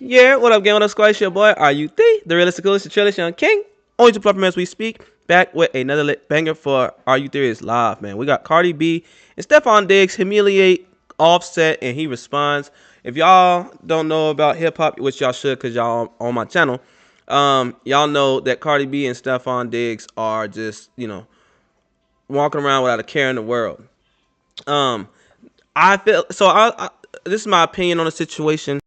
Yeah, what up, gang? What up, squad? It's your boy, the realistic, coolest, the chillest young king. Only to plump as we speak. Back with another lit banger for AreYouTherious live, man. We got Cardi B and Stefon Diggs Humiliate Offset, and he responds. If y'all don't know about hip hop, which y'all should, cause y'all on my channel, y'all know that Cardi B and Stefon Diggs are just walking around without a care in the world. I feel so. This is my opinion on the situation.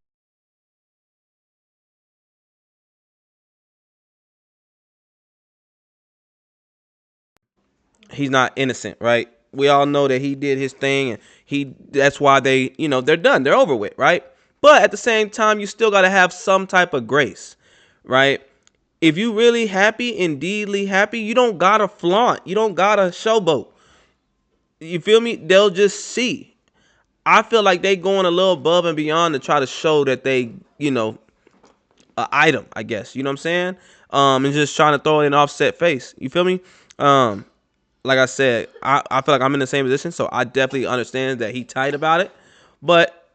He's not innocent, right? We all know that he did his thing, and that's why they're done. They're over with, right? But at the same time, you still got to have some type of grace, right? If you really happy, indeedly happy, you don't gotta flaunt. You don't gotta showboat. You feel me? They'll just see. I feel like they going a little above and beyond to try to show that they, an item, I guess. You know what I'm saying? And just trying to throw it in Offset face. You feel me? Like I said, I feel like I'm in the same position, so I definitely understand that he tight about it. But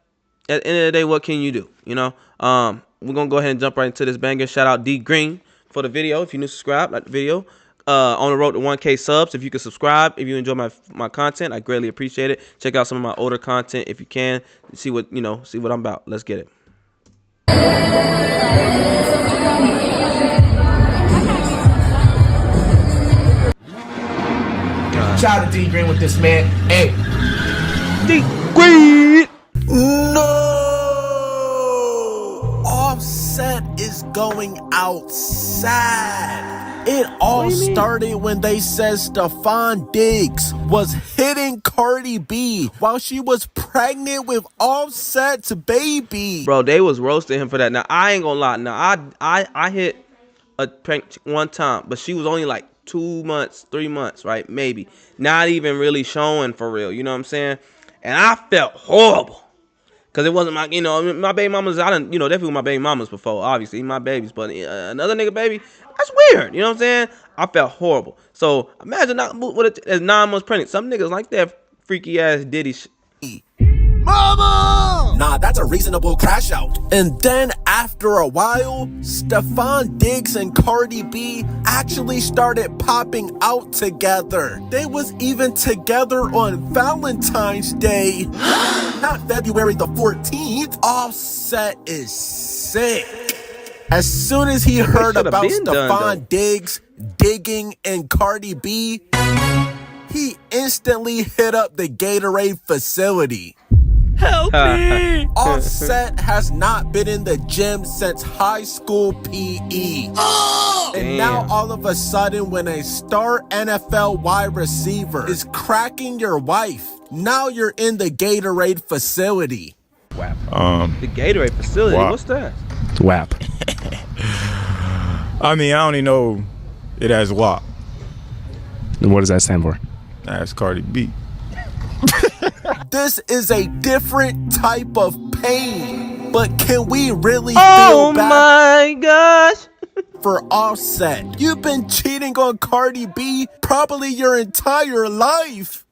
at the end of the day, what can you do? We're gonna go ahead and jump right into this banger. Shout out D Green for the video. If you're new, subscribe, like the video. On the road to 1K subs. If you can subscribe, if you enjoy my content, I greatly appreciate it. Check out some of my older content if you can. See what I'm about. Let's get it. Shout out to D Green with this, man. Hey, D Green. No! Offset is going outside. It all started when they said Stefon Diggs was hitting Cardi B while she was pregnant with Offset's baby. Bro, they was roasting him for that. Now, I ain't gonna lie. Now, I hit a prank one time, but she was only like 2 months, 3 months, right? Maybe. Not even really showing for real. You know what I'm saying? And I felt horrible. Because it wasn't my baby mamas. I done, definitely with my baby mamas before, obviously, my babies. But another nigga baby, that's weird. You know what I'm saying? I felt horrible. So imagine not as 9 months pregnant. Some niggas like that freaky ass Diddy shit. Mama! Nah, that's a reasonable crash out. And then after a while, Stefon Diggs and Cardi B actually started popping out together. They was even together on Valentine's Day. Not February the 14th. Offset is sick. As soon as he heard about Stefon Diggs digging in Cardi B, he instantly hit up the Gatorade facility. Help me! Offset has not been in the gym since high school PE. And now all of a sudden, when a star NFL wide receiver is cracking your wife, now you're in the Gatorade facility. WAP. The Gatorade facility, WAP. What's that? WAP. I mean, I only know it as WAP. And what does that stand for? That's Cardi B. This is a different type of pain. But can we really feel bad? My gosh. For Offset? You've been cheating on Cardi B probably your entire life.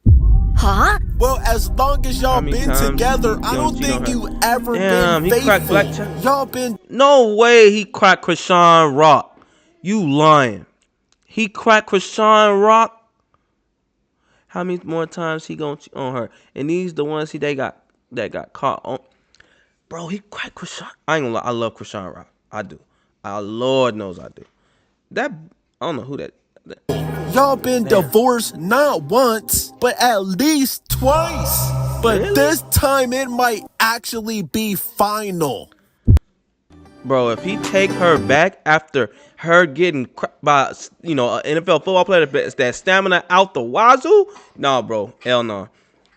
Huh? Well, as long as y'all been together, I don't think you ever been faithful. Y'all been... No way he cracked Krishan Rock. You lying. He cracked Krishan Rock. How many more times he gonna cheat on her? And these the ones that got caught on. Bro, he cracked Krishan. I ain't gonna lie. I love Krishan Rock. I do. Our Lord knows I do. That I don't know who that. Y'all been divorced not once, but at least twice. But this time it might actually be final. Bro, if he take her back after her getting cracked by an NFL football player that stamina out the wazoo, nah, bro, hell no.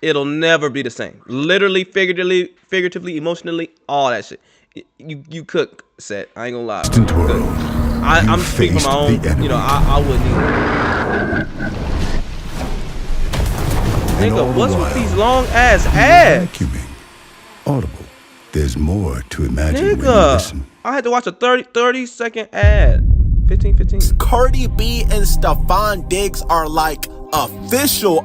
It'll never be the same. Literally, figuratively, emotionally, all that shit. You cook set. I ain't gonna lie. I'm speaking for my own. I wouldn't either. Nigga, what's with these long ass ads? Audible. There's more to imagine when you Nigga, listen. I had to watch a 30-second ad. 15. Cardi B and Stefon Diggs are like official.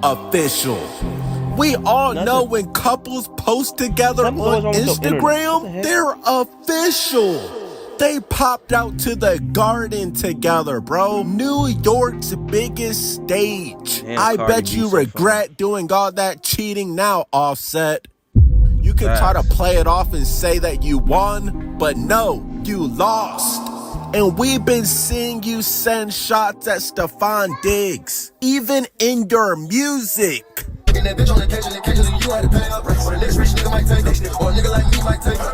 We all know when couples post together on Instagram, they're official. They popped out to the garden together, bro. New York's biggest stage. Damn, I Cardi bet B you so regret doing all that cheating now, Offset. You can try to play it off and say that you won, but no, you lost. And we've been seeing you send shots at Stefon Diggs, even in your music.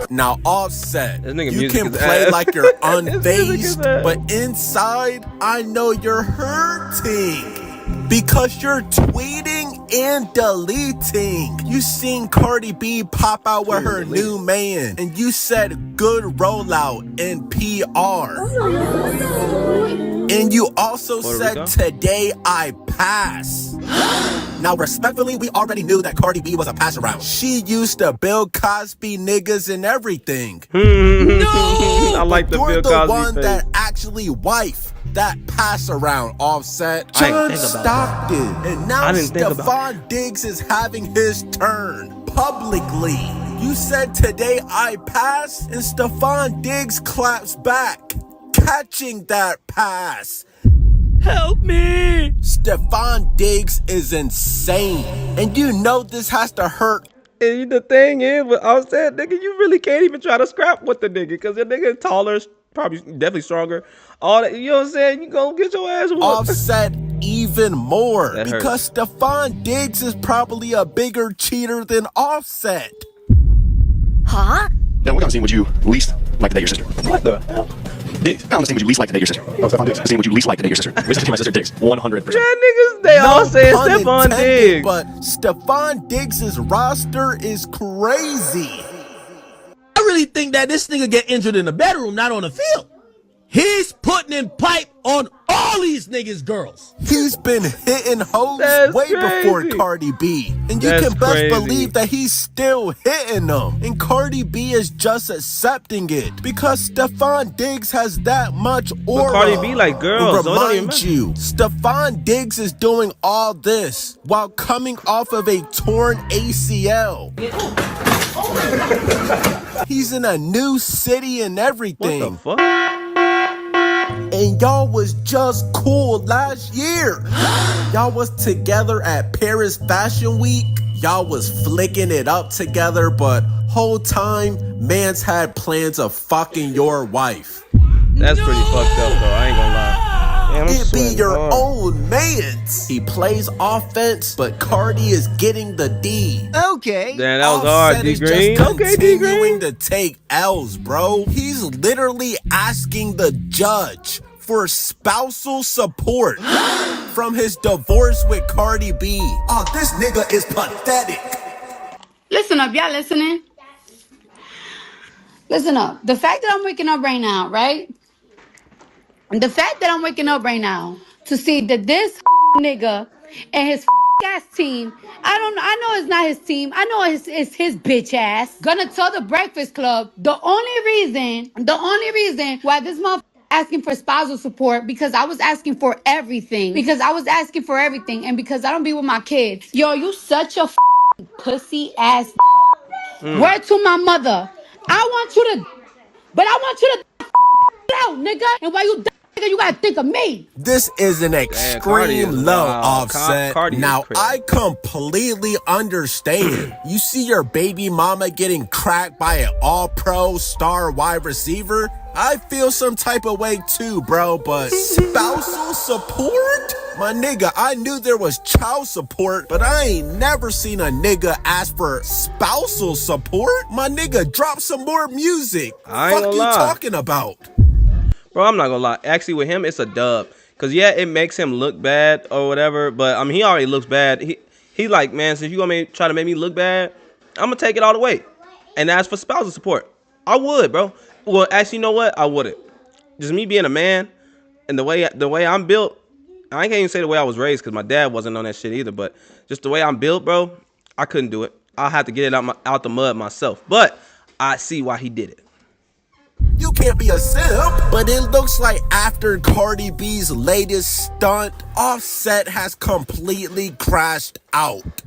Now, Offset, you can play like you're unfazed, but inside, I know you're hurting because you're tweeting and deleting. You seen Cardi B pop out with her new man, and you said good rollout in PR. And you also said today I pass. Now, respectfully, we already knew that Cardi B was a pass around. She used to Bill Cosby niggas and everything. No! I like the Bill Cosby You're the one face. that actually wife that pass around, Offset. John Stockton. And now Stefon Diggs is having his turn publicly. You said today I pass, and Stefon Diggs claps back, catching that pass. Help me! Stefon Diggs is insane. And you know this has to hurt. And the thing is, with Offset, nigga, you really can't even try to scrap with the nigga, because the nigga is taller, probably definitely stronger. All that, you know what I'm saying? You gonna get your ass whooped. Offset even more, because Stefon Diggs is probably a bigger cheater than Offset. Huh? Now, we're not seeing what you least like to date your sister. What the hell? Diggs. I'm seeing what you least like to date your sister. Oh, Stefon Diggs. I'm seeing what you least like to date your sister. Listen to my sister Diggs. 100%. Yeah, niggas, they all say Stefon Diggs. But Stefon Diggs' roster is crazy. I really think that this nigga get injured in the bedroom, not on the field. He's putting in pipe on all these niggas' girls. He's been hitting hoes way before Cardi B. And you can best believe that he's still hitting them. And Cardi B is just accepting it, because Stefon Diggs has that much aura. But Cardi B like girls. Remind you, Stefon Diggs is doing all this while coming off of a torn ACL. He's in a new city and everything. What the fuck? And y'all was just cool last year. Y'all was together at Paris Fashion Week. Y'all was flicking it up together, but whole time, mans had plans of fucking your wife. That's pretty fucked up, though. I ain't gonna lie. Damn, it be your own man's. He plays offense, but Cardi is getting the D. Okay. Damn, that was hard, D Green. Okay, D Green. Continuing to take L's, bro. He's literally asking the judge for spousal support from his divorce with Cardi B. Oh, this nigga is pathetic. Listen up, y'all listening? Listen up. The fact that I'm waking up right now, right? The fact that I'm waking up right now to see that this nigga and his ass team, I know it's not his team. I know it's his bitch ass. Gonna tell the Breakfast Club the only reason why this motherfucker asking for spousal support, because I was asking for everything. And because I don't be with my kids. Yo, you such a pussy ass. Word to my mother. I want you to, but I want you to out, nigga. And while you nigga, you gotta think of me. This is an extreme low, Offset. Now, I completely understand. You see your baby mama getting cracked by an all-pro star wide receiver? I feel some type of way too, bro, but spousal support? My nigga, I knew there was child support, but I ain't never seen a nigga ask for spousal support. My nigga, drop some more music. Fuck you talking about? Bro, I'm not gonna lie. Actually, with him, it's a dub. Cause yeah, it makes him look bad or whatever. But I mean, he already looks bad. He like, man, since you gonna try to make me look bad, I'm gonna take it all the way. And as for spousal support, I would, bro. Well, actually, you know what? I wouldn't. Just me being a man and the way I'm built. I can't even say the way I was raised, because my dad wasn't on that shit either. But just the way I'm built, bro, I couldn't do it. I had to get it out the mud myself. But I see why he did it. You can't be a simp. But it looks like after Cardi B's latest stunt, Offset has completely crashed out.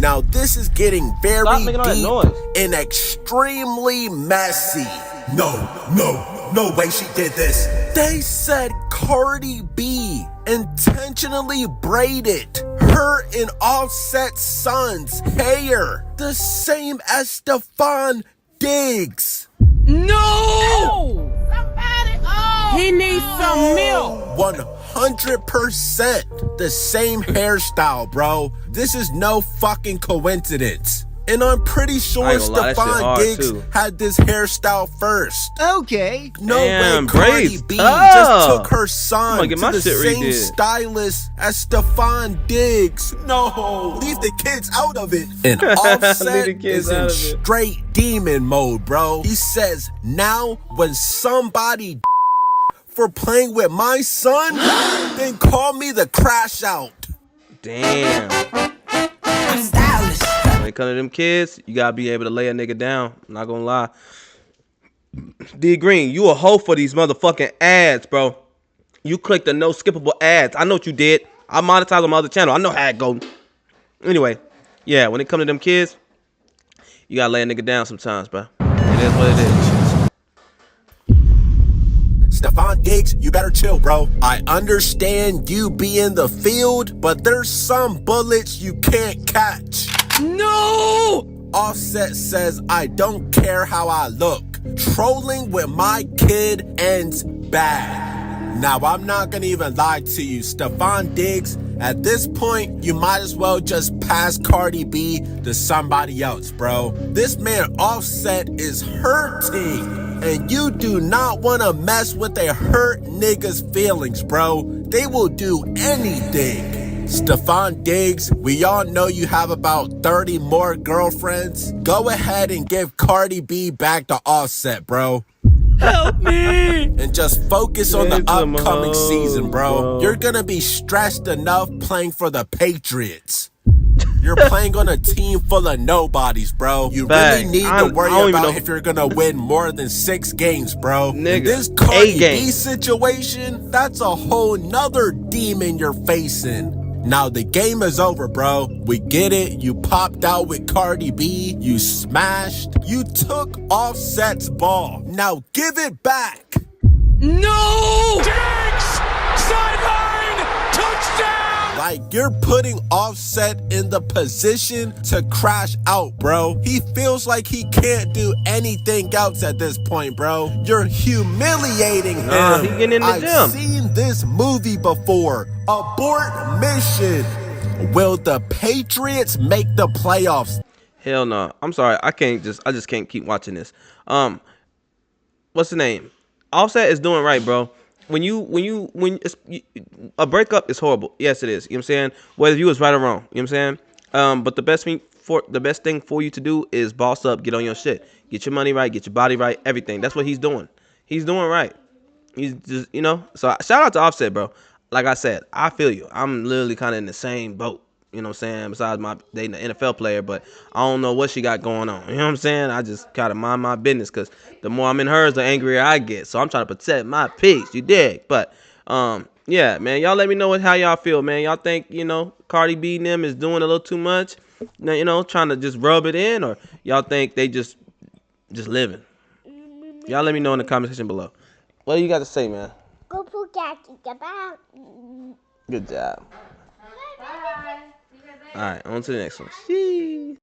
Now this is getting very Stop making all that deep noise. and extremely messy. No way she did this. They said Cardi B intentionally braided her and Offset's son's hair the same as Stefon Diggs. No! He needs some milk. 100% the same hairstyle, bro. This is no fucking coincidence. And I'm pretty sure I ain't gonna lie, that shit Stefon hard, Diggs too. had this hairstyle first. Okay. No Damn, way Cardi braids B tough. just took her I'm son gonna to get my the shit same redid. stylist as Stefon Diggs. No, leave the kids out of it. And Offset Leave the kids is in out of it. straight demon mode, bro. He says, now when somebody for playing with my son, then call me the crash out. Damn. I'm stylish. When it comes to them kids, you gotta be able to lay a nigga down. I'm not gonna lie. D Green, you a hoe for these motherfucking ads, bro. You clicked the no skippable ads. I know what you did. I monetized on my other channel. I know how it go. Anyway, yeah, when it comes to them kids, you gotta lay a nigga down sometimes, bro. It is what it is. Stefon Diggs, you better chill, bro. I understand you be in the field, but there's some bullets you can't catch. No! Offset says, I don't care how I look. Trolling with my kid ends bad. Now, I'm not gonna even lie to you, Stefon Diggs. At this point, you might as well just pass Cardi B to somebody else, bro. This man Offset is hurting. And you do not want to mess with a hurt nigga's feelings, bro. They will do anything. Stefon Diggs, we all know you have about 30 more girlfriends. Go ahead and give Cardi B back to Offset, bro. Help me! And just focus on the Get some upcoming hoes, season, bro. bro. You're gonna be stressed enough playing for the Patriots. You're playing on a team full of nobodies, bro. You really need to worry about if you're gonna win more than 6 games, bro. Nigga, In this Cardi 8 B games. situation, that's a whole nother demon you're facing. Now the game is over, bro. We get it. You popped out with Cardi B. You smashed. You took Offset's ball. Now give it back. No! Diggs! Sideline! Touchdown! Like, you're putting Offset in the position to crash out, bro. He feels like he can't do anything else at this point, bro. You're humiliating him. Nah, he getting in the I've gym. seen this movie before. Abort mission. Will the Patriots make the playoffs? Hell no. I'm sorry. I just can't keep watching this. What's the name? Offset is doing right, bro. When a breakup is horrible. Yes, it is. You know what I'm saying? Whether you was right or wrong. You know what I'm saying? But the best thing for you to do is boss up, get on your shit. Get your money right, get your body right, everything. That's what he's doing. He's doing right. He's just, you know. So shout out to Offset, bro. Like I said, I feel you. I'm literally kind of in the same boat. You know what I'm saying? Besides my dating an NFL player, but I don't know what she got going on. You know what I'm saying? I just gotta mind my business, because the more I'm in hers, the angrier I get. So I'm trying to protect my peace. You dig? But yeah, man, y'all let me know how y'all feel, man. Y'all think, you know, Cardi B and them is doing a little too much? You know, trying to just rub it in, or y'all think they just living? Y'all let me know in the comment section below. What do you got to say, man? Go Pookie. Good job. All right, on to the next one. Sheesh.